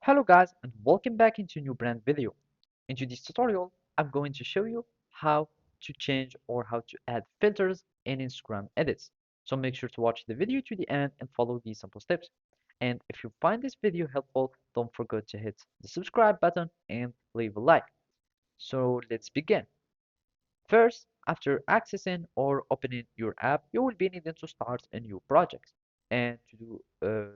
Hello guys and welcome back into a new brand video. Into this tutorial, I'm going to show you how to change or how to add filters in Instagram edits. So make sure to watch the video to the end and follow these simple steps. And if you find this video helpful, don't forget to hit the subscribe button and leave a like. So let's begin. First, after accessing or opening your app, you will be needing to start a new project. And to do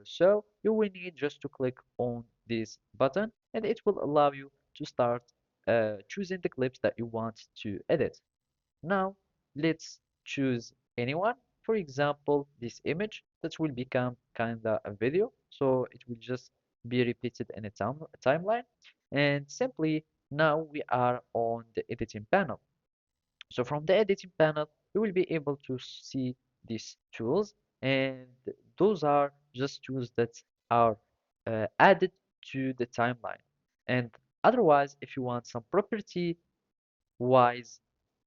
so, you will need just to click on this button and it will allow you to start choosing the clips that you want to edit. Now, let's choose anyone. For example, this image that will become kinda a video. So it will just be repeated in a timeline. And simply, now we are on the editing panel. So from the editing panel, you will be able to see these tools, and those are just tools that are added to the timeline. And otherwise, if you want some property wise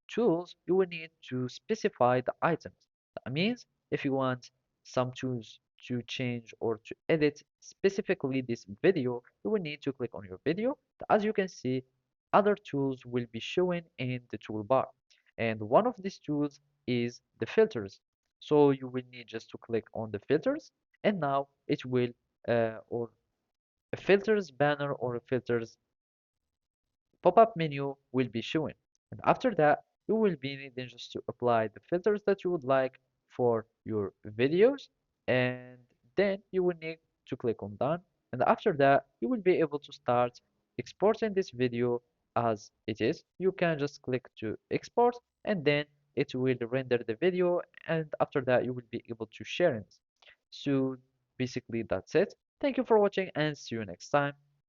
tools, you will need to specify the items. That means if you want some tools to change or to edit specifically this video, you will need to click on your video. As you can see, other tools will be shown in the toolbar. And one of these tools is the filters. So you will need just to click on the filters, and now it will, or a filters banner or a filters pop-up menu will be showing. And after that, you will be needing just to apply the filters that you would like for your videos. And then you will need to click on done. And after that, you will be able to start exporting this video as it is. You can just click to export and then it will render the video. And after that, you will be able to share it. So basically, that's it. Thank you for watching and see you next time.